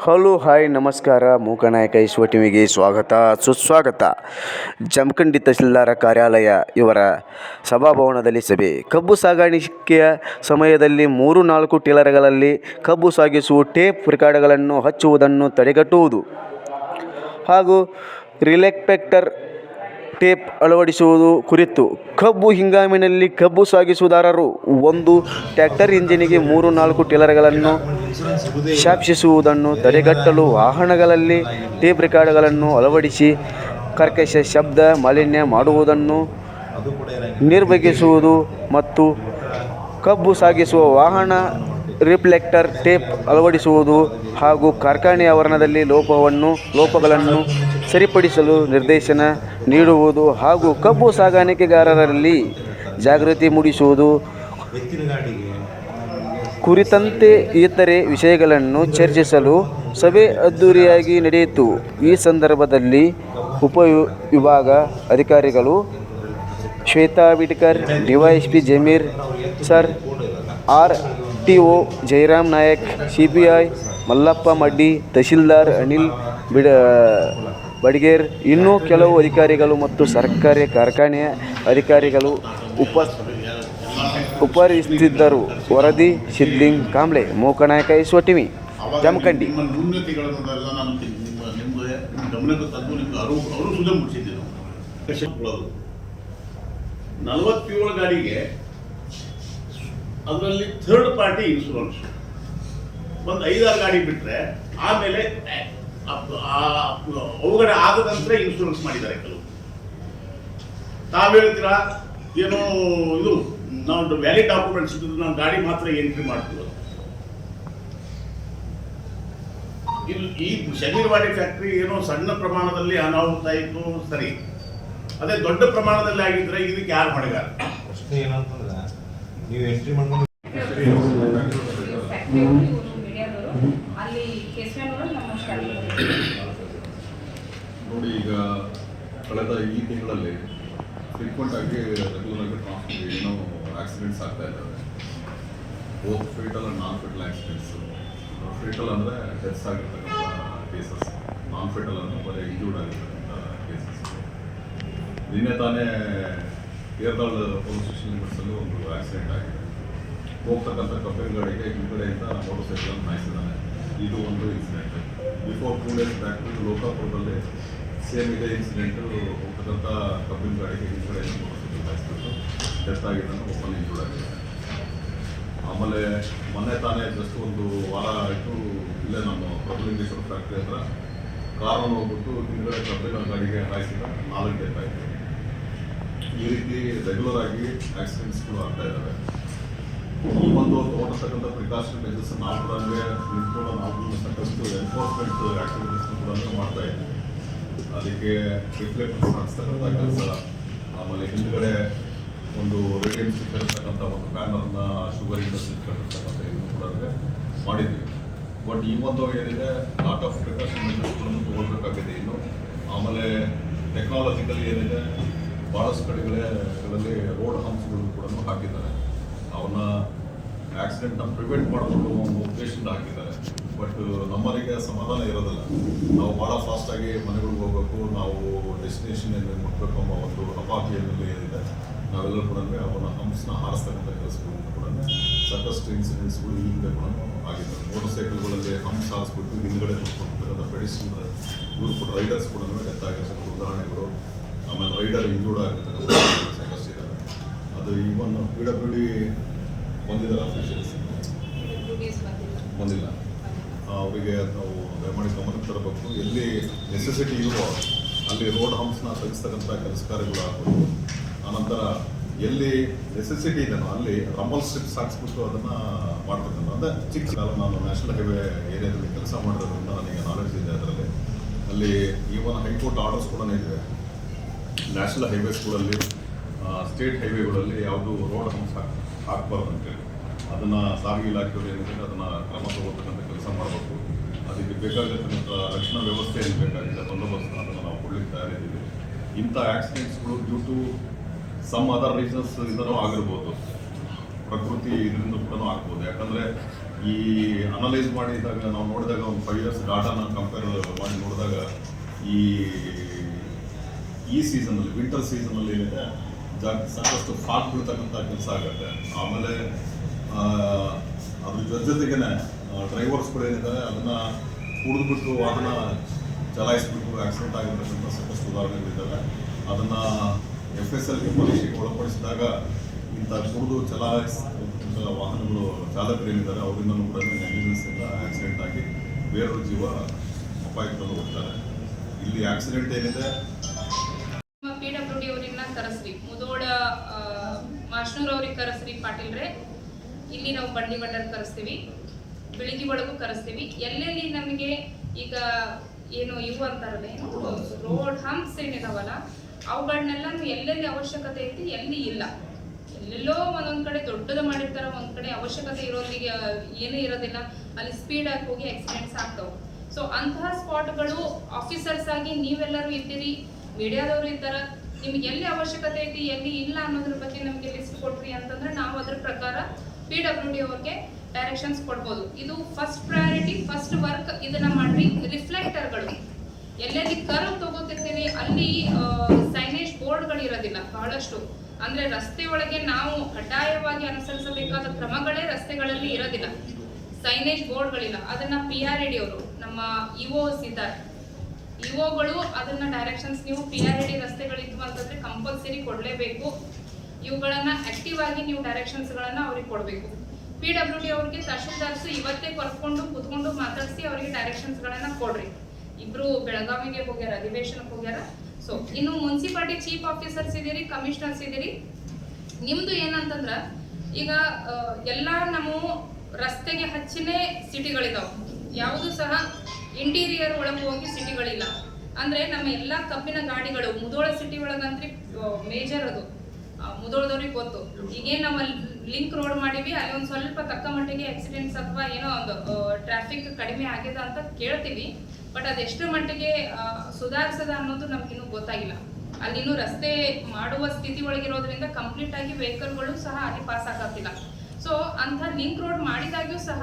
Hello hi ನಮಸ್ಕಾರ. ಮೂಕನಾಯಕ ಈಶ್ವ ಟಿವಿಗೆ ಸ್ವಾಗತ ಸುಸ್ವಾಗತ. ಜಮಖಂಡಿ ತಹಸೀಲ್ದಾರ ಕಾರ್ಯಾಲಯ ಇವರ ಸಭಾಭವನದಲ್ಲಿ ಸಭೆ. ಕಬ್ಬು ಸಾಗಾಣಿಕೆಯ ಸಮಯದಲ್ಲಿ 3-4 ಟೇಲರ್ಗಳಲ್ಲಿ ಕಬ್ಬು ಸಾಗಿಸುವ ಟೇಪ್ ರೆಕಾರ್ಡರ್ಗಳನ್ನು ಹಚ್ಚುವುದನ್ನು ತಡೆಗಟ್ಟುವುದು ಹಾಗೂ ರಿಲೆಕ್ಟರ್ ಟೇಪ್ ಅಳವಡಿಸುವುದು ಕುರಿತು ಕಬ್ಬು ಹಿಂಗಾಮಿನಲ್ಲಿ ಕಬ್ಬು ಸಾಗಿಸುದಾರರು ಒಂದು ಟ್ರ್ಯಾಕ್ಟರ್ ಇಂಜಿನಿಗೆ 3-4 ಟೇಲರ್ಗಳನ್ನು ಸ್ಥಾಪಿಸುವುದನ್ನು ತಡೆಗಟ್ಟಲು ವಾಹನಗಳಲ್ಲಿ ಟೇಪ್ ರೆಕಾರ್ಡರ್ಗಳನ್ನು ಅಳವಡಿಸಿ ಕರ್ಕಶ ಶಬ್ದ ಮಾಲಿನ್ಯ ಮಾಡುವುದನ್ನು ನಿರ್ಬಂಧಿಸುವುದು ಮತ್ತು ಕಬ್ಬು ಸಾಗಿಸುವ ವಾಹನ ರಿಫ್ಲೆಕ್ಟರ್ ಟೇಪ್ ಅಳವಡಿಸುವುದು ಹಾಗೂ ಕಾರ್ಖಾನೆ ಆವರಣದಲ್ಲಿ ಲೋಪಗಳನ್ನು ಸರಿಪಡಿಸಲು ನಿರ್ದೇಶನ ನೀಡುವುದು ಹಾಗೂ ಕಬ್ಬು ಸಾಗಾಣಿಕೆಗಾರರಲ್ಲಿ ಜಾಗೃತಿ ಮೂಡಿಸುವುದು ಕುರಿತಂತೆ ಇತರೆ ವಿಷಯಗಳನ್ನು ಚರ್ಚಿಸಲು ಸಭೆ ಅದ್ದೂರಿಯಾಗಿ ನಡೆಯಿತು. ಈ ಸಂದರ್ಭದಲ್ಲಿ ಉಪವಿಭಾಗ ಅಧಿಕಾರಿಗಳು Shweta Bidkar, DYSP Zameer sir, RTO Jayaram Nayak, CPI Mallappa Maddi, tahsildar Anil Badiger, ಇನ್ನೂ ಕೆಲವು ಅಧಿಕಾರಿಗಳು ಮತ್ತು ಸರ್ಕಾರಿ ಕಾರ್ಖಾನೆಯ ಅಧಿಕಾರಿಗಳು ಉಪಸ್ಥಿತರಿದ್ದರು. ವರದಿ ಸಿದ್ಲಿಂಗ್ ಕಾಂಬ್ಳೆ, ಮೂಕನಾಯಕ ಈಶ್ವ ಟಿವಿ, ಜಮಖಂಡಿ. ಅವರು 47 ಗಾಡಿಗೆ ಅದರಲ್ಲಿ ಥರ್ಡ್ ಪಾರ್ಟಿ ಇನ್ಶೂರೆನ್ಸ್ ಒಂದು 5-6 ಗಾಡಿ ಬಿಟ್ಟರೆ ಆಮೇಲೆ ಅವುಗಡೆ ಆದ ನಂತರ ಇನ್ಶೂರೆನ್ಸ್ ಮಾಡಿದ್ದಾರೆ ಕೆಲವು. ತಾವು ಹೇಳ್ತೀರಾ ಏನೋ ಇದು ನಾವು ವ್ಯಾಲಿಡ್ ಡಾಕ್ಯುಮೆಂಟ್ಸ್ ಇದ್ದು ನಾವು ಗಾಡಿ ಮಾತ್ರ ಎಂಟ್ರಿ ಮಾಡ್ತೀವಿ. ಈ ಶಮೀರ್ವಾಡಿ ಫ್ಯಾಕ್ಟ್ರಿ ಏನೋ ಸಣ್ಣ ಪ್ರಮಾಣದಲ್ಲಿ ಅನಾಹುತ ಆಯಿತು, ಸರಿ. ಅದೇ ದೊಡ್ಡ ಪ್ರಮಾಣದಲ್ಲಿ ಆಗಿದ್ರೆ ಇದಕ್ಕೆ ಯಾರು ಹೊಣೆಗಾರ? ಪ್ರಶ್ನೆ ಏನಂತಂದ್ರೆ ನೀವು ಎಂಟ್ರಿ ಮಾಡ್ಕೊಂಡು ನೋಡಿ, ಈಗ ಕಳೆದ ಈ ತಿಂಗಳಲ್ಲಿ ಫ್ರೀಕ್ವೆಂಟ್ ಆಗಿ ರೆಗ್ಯುಲರ್ ಆಗಿ ಏನೋ ಆಕ್ಸಿಡೆಂಟ್ಸ್ ಆಗ್ತಾ ಇದ್ದಾವೆ. Both fatal and non fatal accidents. Fatal ಅಂದರೆ ಡೆತ್ಸ್ ಆಗಿರ್ತಕ್ಕಂಥ ಕೇಸಸ್, ನಾನ್ ಫೇಟಲ್ ಅಂದರೆ ಬರೀ ಇಂಜೂರ್ಡ್ ಆಗಿರ್ತಕ್ಕಂಥ ಕೇಸಸ್. ನಿನ್ನೆ ತಾನೇ ಕೇರಳ ಪೊಲೀಸ್ ಸ್ಟೇಷನ್ ಲಿಮಿಟ್ಸಲ್ಲೂ ಒಂದು ಆಕ್ಸಿಡೆಂಟ್ ಆಗಿದೆ. ಹೋಗ್ತಕ್ಕಂಥ ಕಬ್ಬಿನ ಗಾಡಿಗೆ ಹಿಂದ್ಗಡೆಯಿಂದ ಮೋಟರ್ ಸೈಕಲನ್ನು ನಾಯಿಸಿದ್ದಾನೆ. ಇದು ಒಂದು ಇನ್ಸಿಡೆಂಟ್. ಬಿಫೋರ್ 2 days ಬ್ಯಾಕ್ ಲೋಕಾಪುರದಲ್ಲಿ ಸೇಮ್ ಇದೇ ಇನ್ಸಿಡೆಂಟು. ಹೋಗ್ತಕ್ಕಂಥ ಕಬ್ಬಿನ ಗಾಡಿಗೆ ಹಿಂದ್ಗಡೆಯಿಂದ ಮೋಟರ್ ಸೈಕಲ್ ನಾಯಿಸ್ಬಿಟ್ಟು ಡೆತ್ ಆಗಿದ್ದಾನೆ, ಒಬ್ಬನ ಇಂಜೂರ್ಡ್ ಆಗಿದೆ. ಆಮೇಲೆ ಮೊನ್ನೆ ತಾನೇ ಜಸ್ಟ್ ಒಂದು ವಾರ ಆಯಿತು, ಇಲ್ಲೇ ನಮ್ಮ ಪ್ರಭುಲಿಂಗೇಶ್ವರ ಫ್ಯಾಕ್ಟ್ರಿ ಹತ್ರ ಕಾರನ್ನು ಹೋಗ್ಬಿಟ್ಟು ಹಿಂದ್ಗಡೆ ಕಬ್ಬಿನ ಗಾಡಿಗೆ ಹಾಯಿಸಿದ 4 ಡೆತ್ ಆಯಿತು. ಈ ರೀತಿ ರೆಗ್ಯುಲರ್ ಆಗಿ ಆಕ್ಸಿಡೆಂಟ್ಸ್ಗಳು ಆಗ್ತಾ ಇದ್ದಾವೆ. ಈ ಒಂದು ತಗೊಳ್ತಕ್ಕಂಥ ಪ್ರಿಕಾಷನ್ ಮೆಜರ್ಸ್ ನಾವು ಕೂಡ ನಿಂತ್ಕೊಂಡು ನಾವು ಸಾಕಷ್ಟು ಎನ್ಫೋರ್ಸ್ಮೆಂಟ್ ಆಕ್ಟಿವಿಟೀಸ್ ಕೂಡ ಮಾಡ್ತಾ ಇದ್ದೀವಿ. ಅದಕ್ಕೆ ರಿಫ್ಲೆಕ್ಟರ್ಸ್ ಹಾಕ್ಸ್ತಕ್ಕಂಥ ಕೆಲಸ, ಆಮೇಲೆ ಹಿಂದ್ಗಡೆ ಒಂದು ರೇಡಿಯಂ ಸ್ಟಿಕ್ಕರ್ ಇರ್ತಕ್ಕಂಥ ಒಂದು ಬ್ಯಾನರ್ನ ಶುಗರ್ ಇಂಡಸ್ಟ್ರಿ ಕಟ್ಟಿರ್ತಕ್ಕಂಥ ಇದನ್ನು ಕೂಡ ಮಾಡಿದ್ದೀವಿ. ಬಟ್ ಈ ಒಂದು ಏನಿದೆ ಲಾಟ್ ಆಫ್ ಪ್ರಿಕಾಷನ್ ಮೆಜರ್ಸ್ಗಳನ್ನು ತೊಗೊಳ್ಬೇಕಾಗಿದೆ ಇನ್ನು. ಆಮೇಲೆ ಟೆಕ್ನಾಲಜಿಕಲಿ ಏನಿದೆ ಭಾಳಷ್ಟು ಕಡೆಗಳಲ್ಲಿ ರೋಡ್ ಹಂಪ್ಸ್ಗಳು ಕೂಡ ಹಾಕಿದ್ದಾರೆ. ಅವನ್ನ ಆಕ್ಸಿಡೆಂಟ್ನ ಪ್ರಿವೆಂಟ್ ಮಾಡಿಕೊಂಡು ಒಂದು ಉದ್ದೇಶದಿಂದ ಹಾಕಿದ್ದಾರೆ. ಬಟ್ ನಮ್ಮರಿಗೆ ಸಮಾಧಾನ ಇರೋದಿಲ್ಲ. ನಾವು ಭಾಳ ಫಾಸ್ಟಾಗಿ ಮನೆಗಳಿಗೆ ಹೋಗಬೇಕು, ನಾವು ಡೆಸ್ಟಿನೇಷನ್ ಏನು ಮುಟ್ಟಬೇಕು ಅನ್ನೋ ಒಂದು ಹಪಾಹಿಯಲ್ಲಿ ಏನಿದೆ, ನಾವೆಲ್ಲರೂ ಕೂಡ ಅವನ್ನ ಹಂಪ್ಸ್ನ ಹಾರಿಸ್ತಕ್ಕಂಥ ಕೆಲಸಗಳು ಕೂಡ ಸಾಕಷ್ಟು ಇನ್ಸಿಡೆಂಟ್ಸ್ಗಳು ಈ ಹಿಂದೆ ಕೂಡ ಆಗಿದ್ದಾರೆ. ಮೋಟರ್ ಸೈಕಲ್ಗಳಲ್ಲಿ ಹಂಪ್ಸ್ ಹಾರಿಸ್ಬಿಟ್ಟು ಹಿಂದ್ಗಡೆ ಕೂತ್ಕೊಂಡಿರ್ತಕ್ಕಂಥ ಪೆಡಿಸ್ಟ್ರಿಯಲ್ ಇವರು ಕೂಡ ರೈಡರ್ಸ್ ಕೂಡ ಡೆತ್ ಆಗಿರ್ತಕ್ಕಂಥ ಉದಾಹರಣೆಗಳು. ಆಮೇಲೆ ರೈಡರ್ ಇಂಜೂರ್ಡ್ ಆಗಿರ್ತಕ್ಕಂಥ ಸಾಕಷ್ಟು ಇದ್ದಾರೆ. ಅದು ಈವನ್ PWD ಬಂದಿದ್ದಾರೆ, ಅಫಿಷಿಯಲ್ಸ್ ಬಂದಿಲ್ಲ. ಅವರಿಗೆ ನಾವು ದಯಮಾಡಿ ಗಮನಕ್ಕೆ ತರಬೇಕು. ಎಲ್ಲಿ ನೆಸೆಸಿಟಿ ಇರುವ ಅಲ್ಲಿ ರೋಡ್ ಹಂಪ್ಸ್ನ ತೆಗೆಸ್ತಕ್ಕಂಥ ಕೆಲಸ ಕಾರ್ಯಗಳು ಆಗ್ಬೋದು. ಆನಂತರ ಎಲ್ಲಿ ನೆಸೆಸಿಟಿ ಇದೆನೋ ಅಲ್ಲಿ ರಂಬಲ್ ಸ್ಟ್ರಿಪ್ಸ್ ಹಾಕ್ಸ್ಬಿಟ್ಟು ಅದನ್ನು ಮಾಡ್ತಕ್ಕಂಥ, ಅಂದರೆ ಚಿಕ್ಕ ಕಾಲ ನಾನು ನ್ಯಾಷನಲ್ ಹೈವೇ ಏರಿಯಾದಲ್ಲಿ ಕೆಲಸ ಮಾಡಿರೋದ್ರಿಂದ ನನಗೆ ನಾಲೆಡ್ಜ್ ಇದೆ ಅದರಲ್ಲಿ. ಅಲ್ಲಿ ಈವನ್ ಹೈಕೋರ್ಟ್ ಆರ್ಡರ್ಸ್ ಕೂಡ ಇದೆ. ನ್ಯಾಷನಲ್ ಹೈವೇಸ್ಗಳಲ್ಲಿ, ಸ್ಟೇಟ್ ಹೈವೇಗಳಲ್ಲಿ ಯಾವುದು ರೋಡ್ ಹಂಪ್ಸ್ ಹಾಕಬಾರ್ದು ಅಂತೇಳಿ ಅದನ್ನು ಸಾರಿಗೆ ಇಲಾಖೆಯವರು ಏನಿದೆ ಅದನ್ನು ಕ್ರಮ ತಗೋತಕ್ಕಂಥ ಕೆಲಸ ಮಾಡಬೇಕು. ಅದಕ್ಕೆ ಬೇಕಾಗಿರ್ತಕ್ಕಂಥ ರಕ್ಷಣಾ ವ್ಯವಸ್ಥೆ ಏನು ಬೇಕಾಗಿದೆ, ಬಂದೋಬಸ್ತ್ ಅದನ್ನು ನಾವು ಕೊಡ್ಲಿಕ್ಕೆ ತಯಾರಿದ್ದೀವಿ. ಇಂಥ ಆಕ್ಸಿಡೆಂಟ್ಸ್ಗಳು due to some other reasons ಇಂದನೂ ಆಗಿರ್ಬೋದು, ಪ್ರಕೃತಿ ಇದರಿಂದ ಕೂಡ ಆಗ್ಬೋದು. ಯಾಕಂದರೆ ಈ ಅನಲೈಸ್ ಮಾಡಿದಾಗ ನಾವು ನೋಡಿದಾಗ ಒಂದು 5 years ಡಾಟಾನ ಕಂಪೇರ್ ಮಾಡಿ ನೋಡಿದಾಗ ಈ ಸೀಸನಲ್ಲಿ ವಿಂಟರ್ ಸೀಸನಲ್ಲಿ ಏನಿದೆ ಸಾಕಷ್ಟು ಫಾಗ್ ಬೀಳ್ತಕ್ಕಂಥ ಕೆಲಸ ಆಗುತ್ತೆ. ಆಮೇಲೆ ಅದ್ರ ಜೊತೆಗೇನೆ ಡ್ರೈವರ್ಸ್ಗಳು ಏನಿದ್ದಾರೆ ಅದನ್ನು ಕುಡಿದ್ಬಿಟ್ಟು ವಾಹನ ಚಲಾಯಿಸ್ಬಿಟ್ಟು ಆಕ್ಸಿಡೆಂಟ್ ಆಗಿರ್ತಕ್ಕಂಥ ಸಾಕಷ್ಟು ಉದಾಹರಣೆಗಳಿದ್ದಾವೆ. ಅದನ್ನು FSLಗೆ ಪರೀಕ್ಷೆಗೆ ಒಳಪಡಿಸಿದಾಗ ಇಂಥ ಕುಡಿದು ಚಲಾಯಿಸ್ತಕ್ಕಂಥ ವಾಹನಗಳು ಚಾಲಕರೇನಿದ್ದಾರೆ ಅವರಿಂದಲೂ ಕೂಡ ನೆಗ್ಲಿಜೆನ್ಸಿಂದ ಆಕ್ಸಿಡೆಂಟ್ ಆಗಿ ಬೇರೆಯವ್ರ ಜೀವ ಅಪಾಯಕ್ಕೆ ಹೋಗ್ತಾರೆ. ಇಲ್ಲಿ ಆಕ್ಸಿಡೆಂಟ್ ಏನಿದೆ PWD ಅವ್ರನ್ನ ಕರೆಸ್ರಿ, ಮುದೋಳ ಮಾಶ್ನೂರ್ ಅವ್ರಿಗೆ ಕರೆಸ್ರಿ ಪಾಟೀಲ್ರೆ. ಇಲ್ಲಿ ನಾವು ಬಂಡಿ ಬಂಡರ್ ಕರೆಸ್ತೀವಿ, ಬೆಳಿಗ್ಗೆ ಒಳಗೂ ಕರೆಸ್ತೀವಿ. ಎಲ್ಲೆಲ್ಲಿ ನಮಗೆ ಈಗ ಏನು ಇವು ಅಂತಾರಲ್ಲ, ಏನು ರೋಡ್ ಹಂಪ್ಸ್ ಏನಿದಾವಲ್ಲ ಅವುಗಳನ್ನೆಲ್ಲ ಎಲ್ಲೆಲ್ಲಿ ಅವಶ್ಯಕತೆ ಐತಿ ಎಲ್ಲಿ ಇಲ್ಲ, ಎಲ್ಲೆಲ್ಲೋ ಒಂದೊಂದ್ ಕಡೆ ದೊಡ್ಡದು ಮಾಡಿರ್ತಾರ, ಒಂದ್ ಕಡೆ ಅವಶ್ಯಕತೆ ಇರೋರಿಗೆ ಏನೂ ಇರೋದಿಲ್ಲ, ಅಲ್ಲಿ ಸ್ಪೀಡ್ ಆಗಿ ಹೋಗಿ ಆಕ್ಸಿಡೆಂಟ್ಸ್ ಆಗ್ತಾವೆ. ಸೊ ಅಂತಹ ಸ್ಪಾಟ್ಗಳು ಆಫೀಸರ್ಸ್ ಆಗಿ ನೀವೆಲ್ಲರೂ ಇದ್ದೀರಿ, ಮೀಡಿಯಾದವರು ಇದ್ದಾರ, ನಿಮ್ಗೆ ಎಲ್ಲಿ ಅವಶ್ಯಕತೆ ಐತಿ ಎಲ್ಲಿ ಇಲ್ಲ ಅನ್ನೋದ್ರ ಬಗ್ಗೆ ನಮಗೆ ಲಿಸ್ಟ್ ಕೊಟ್ರಿ ಅಂತಂದ್ರೆ ನಾವು ಅದ್ರ ಪ್ರಕಾರ PWD ಅವ್ರಿಗೆ ಡೈರೆಕ್ಷನ್ಸ್ ಕೊಡ್ಬೋದು. ಇದು ಫಸ್ಟ್ ಪ್ರಯಾರಿಟಿ, ಫಸ್ಟ್ ವರ್ಕ್ ಇದನ್ನ ಮಾಡ್ರಿ. ರಿಫ್ಲೆಕ್ಟರ್ಗಳು ಎಲ್ಲೆಲ್ಲಿ ಕರ್ವ್ ತಗೋತಿರ್ತೀವಿ ಅಲ್ಲಿ ಸೈನೇಜ್ ಬೋರ್ಡ್ಗಳು ಇರೋದಿಲ್ಲ ಬಹಳಷ್ಟು. ಅಂದ್ರೆ ರಸ್ತೆ ಒಳಗೆ ನಾವು ಕಡ್ಡಾಯವಾಗಿ ಅನುಸರಿಸಬೇಕಾದ ಕ್ರಮಗಳೇ ರಸ್ತೆಗಳಲ್ಲಿ ಇರೋದಿಲ್ಲ, ಸೈನೇಜ್ ಬೋರ್ಡ್ಗಳಿಲ್ಲ. ಅದನ್ನ PRD ಅವರು ನಮ್ಮ EOs ಇದ್ದಾರೆ, ಇಒಗಳು ಅದನ್ನ ಡೈರೆಕ್ಷನ್ಸ್ ನೀವು PRD ರಸ್ತೆಗಳಿದ್ವು ಅಂತಂದ್ರೆ ಕಂಪಲ್ಸರಿ ಕೊಡಲೇಬೇಕು. ಇವುಗಳನ್ನ ಆಕ್ಟಿವ್ ಆಗಿ ನೀವು ಡೈರೆಕ್ಷನ್ಸ್ ಗಳನ್ನ ಅವ್ರಿಗೆ ಕೊಡಬೇಕು. PWD ಅವ್ರಿಗೆ ತಹಶೀಲ್ದಾರ್ಸ್ ಇವತ್ತೇ ಕರ್ಕೊಂಡು ಕೂತ್ಕೊಂಡು ಮಾತಾಡಿಸಿ ಅವರಿಗೆ ಡೈರೆಕ್ಷನ್ಸ್ ಗಳನ್ನ ಕೊಡ್ರಿ. ಇಬ್ರು ಬೆಳಗಾವಿಗೆ ಹೋಗ್ಯಾರ, ಅಧಿವೇಶನಕ್ಕೆ ಹೋಗ್ಯಾರ. ಸೊ ಇನ್ನು ಮುನ್ಸಿಪಾಲಿಟಿ ಚೀಫ್ ಆಫೀಸರ್ಸ್ ಇದೀರಿ, ಕಮಿಷನರ್ಸ್ ಇದೀರಿ. ನಿಮ್ದು ಏನಂತಂದ್ರ ಈಗ ಎಲ್ಲಾ ನಮ್ಮ ರಸ್ತೆಗೆ ಹಚ್ಚಿನೇ ಸಿಟಿಗಳಿದಾವ, ಯಾವುದು ಸಹ ಇಂಟೀರಿಯರ್ ಒಳಗೆ ಹೋಗಿ ಸಿಟಿಗಳಿಲ್ಲ. ಅಂದ್ರೆ ನಮ್ಮ ಎಲ್ಲಾ ಕಬ್ಬಿನ ಗಾಡಿಗಳು ಮುದೋಳ ಸಿಟಿ ಒಳಗಂತ್ರಿ ಮೇಜರ್ ಅದು, ಮುದೋಳದವ್ರಿಗೆ ಗೊತ್ತು. ಈಗೇನ್ ನಮ್ಮ ಲಿಂಕ್ ರೋಡ್ ಮಾಡಿವಿ, ಅಲ್ಲಿ ಒಂದ್ ಸ್ವಲ್ಪ ತಕ್ಕ ಮಟ್ಟಿಗೆ ಆಕ್ಸಿಡೆಂಟ್ಸ್ ಅಥವಾ ಏನೋ ಒಂದು ಟ್ರಾಫಿಕ್ ಕಡಿಮೆ ಆಗಿದೆ ಅಂತ ಕೇಳ್ತೀವಿ. ಬಟ್ ಅದೆಷ್ಟು ಮಟ್ಟಿಗೆ ಸುಧಾರಿಸದ ಅನ್ನೋದು ನಮ್ಗಿನ್ನೂ ಗೊತ್ತಾಗಿಲ್ಲ. ಅಲ್ಲಿನ್ನೂ ರಸ್ತೆ ಮಾಡುವ ಸ್ಥಿತಿ ಒಳಗಿರೋದ್ರಿಂದ ಕಂಪ್ಲೀಟ್ ಆಗಿ ವೆಹಿಕಲ್ಗಳು ಸಹ ಅಲ್ಲಿ ಪಾಸ್ ಆಗತ್ತಿಲ್ಲ. ಸೊ ಅಂತ ಲಿಂಕ್ ರೋಡ್ ಮಾಡಿದಾಗ್ಯೂ ಸಹ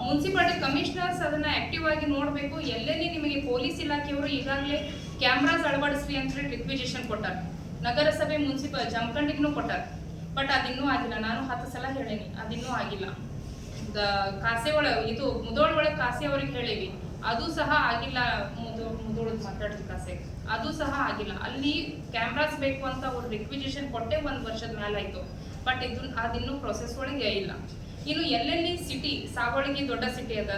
ಮುನ್ಸಿಪಾಲಿಟಿ ಕಮಿಷನರ್ಸ್ ಅದನ್ನ ಆಕ್ಟಿವ್ ಆಗಿ ನೋಡಬೇಕು. ಎಲ್ಲೆಲ್ಲಿ ನಿಮಗೆ ಪೊಲೀಸ್ ಇಲಾಖೆಯವರು ಈಗಾಗಲೇ ಕ್ಯಾಮ್ರಾಸ್ ಅಳವಡಿಸ್ರಿ ಅಂತ ಹೇಳಿ ರಿಕ್ವಿಜೇಷನ್ ಕೊಟ್ಟಾರ, ನಗರಸಭೆ ಜಮಖಂಡಿಗೂ ಕೊಟ್ಟಾರ. ಬಟ್ ಅದಿನ್ನೂ ಆಗಿಲ್ಲ. ನಾನು 10 ಸಲ ಹೇಳೇನಿ, ಅದಿನ್ನೂ ಆಗಿಲ್ಲ. ಕಾಸೆ ಇದು ಮುದೋಳ ಒಳಗೆ ಕಾಸೆ ಅವ್ರಿಗೆ ಹೇಳಿವಿ, ಅದು ಸಹ ಆಗಿಲ್ಲ. ಮುದೋಳದ ಮಾತಾಡಿದ ಕಾಸೆ ಅದು ಸಹ ಆಗಿಲ್ಲ. ಅಲ್ಲಿ ಕ್ಯಾಮ್ರಾಸ್ ಬೇಕು ಅಂತ ಅವ್ರು ರಿಕ್ವಿಜೇಷನ್ ಕೊಟ್ಟೆ 1 ವರ್ಷದ ಮೇಲಾಯ್ತು. ಬಟ್ ಅದಿನ್ನೂ ಪ್ರೊಸೆಸ್ ಒಳಗೆ ಇಲ್ಲ. ಇನ್ನು ಎಲ್ಲೆಲ್ಲಿ ಸಿಟಿ ಸಾವಳಗಿ ದೊಡ್ಡ ಸಿಟಿ ಅದ,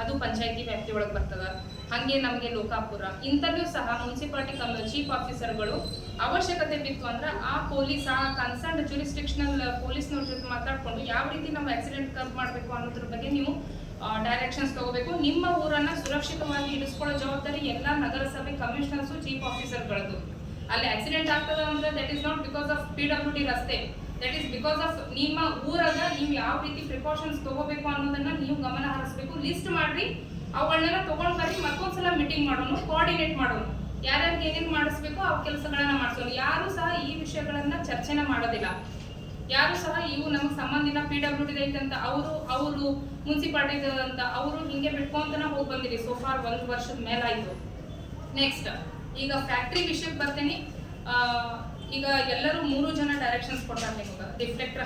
ಅದು ಪಂಚಾಯತಿ ವ್ಯಾಪ್ತಿ ಒಳಗೆ ಬರ್ತದ. ಹಂಗೆ ನಮಗೆ ಲೋಕಾಪುರ ಇಂಥಲ್ಲೂ ಸಹ ಮುನ್ಸಿಪಾಲಿಟಿ ಚೀಫ್ ಆಫೀಸರ್ಗಳು ಅವಶ್ಯಕತೆ ಬಿತ್ತು ಅಂದ್ರೆ ಆ ಪೊಲೀಸ್ ಆ ಕನ್ಸರ್ನ್ ಜುರಿಸ್ಟಿಕ್ಷನಲ್ ಪೊಲೀಸ್ನವ್ರ ಜೊತೆ ಮಾತಾಡ್ಕೊಂಡು ಯಾವ ರೀತಿ ನಾವು ಆಕ್ಸಿಡೆಂಟ್ ಕರ್ವ್ ಮಾಡಬೇಕು ಅನ್ನೋದ್ರ ಬಗ್ಗೆ ನೀವು ಡೈರೆಕ್ಷನ್ಸ್ ತಗೋಬೇಕು. ನಿಮ್ಮ ಊರನ್ನ ಸುರಕ್ಷಿತವಾಗಿ ಇರಿಸ್ಕೊಳ್ಳೋ ಜವಾಬ್ದಾರಿ ಎಲ್ಲ ನಗರಸಭೆ ಕಮಿಷನರ್ಸು ಚೀಫ್ ಆಫೀಸರ್ಗಳದ್ದು. ಅಲ್ಲಿ ಆಕ್ಸಿಡೆಂಟ್ ಆಗ್ತದ ಅಂದ್ರೆ that is not because of PWD ರಸ್ತೆ, ದಟ್ ಈಸ್ ಬಿಕಾಸ್ ಆಫ್ ನಿಮ್ಮ ಊರಾಗ ನೀವು ಯಾವ ರೀತಿ ಪ್ರಿಕಾಷನ್ಸ್ ತಗೋಬೇಕು ಅನ್ನೋದನ್ನ ನೀವು ಗಮನ ಹರಿಸಬೇಕು. ಲಿಸ್ಟ್ ಮಾಡ್ರಿ, ಅವುಗಳನ್ನೆಲ್ಲ ತಗೊಂಡ್ ಬರ್ರಿ, ಮತ್ತೊಂದ್ಸಲ ಮೀಟಿಂಗ್ ಮಾಡೋಣ, ಕೋಆರ್ಡಿನೇಟ್ ಮಾಡೋಣ, ಯಾರ್ಯಾರಿಗೆ ಏನೇನು ಮಾಡಿಸ್ಬೇಕು ಆ ಕೆಲಸಗಳನ್ನ ಮಾಡಿಸೋಣ. ಯಾರು ಸಹ ಈ ವಿಷಯಗಳನ್ನ ಚರ್ಚೆನ ಮಾಡೋದಿಲ್ಲ. ಯಾರು ಸಹ ಇವು ನಮ್ಗೆ ಸಂಬಂಧಿನ PWD ಐತೆ ಅಂತ ಅವರು ಮುನ್ಸಿಪಾಲಿಟಿ ಅಂತ ಅವರು ಹಿಂಗೆ ಬಿಟ್ಕೊಂತನ ಹೋಗಿ ಬಂದಿರಿ. ಸೋಫಾರ್ 1 ವರ್ಷದ ಮೇಲಾಯ್ತು. ನೆಕ್ಸ್ಟ್ ಈಗ ಫ್ಯಾಕ್ಟ್ರಿ ವಿಷಯಕ್ಕೆ ಬರ್ತೇನೆ. ಈಗ ಎಲ್ಲರೂ 3 ಜನ ಡೈರೆಕ್ಷನ್ಸ್ ಕೊಡ್ತಾರೆ ನಿಮಗೆ. ರಿಫ್ಲೆಕ್ಟರ್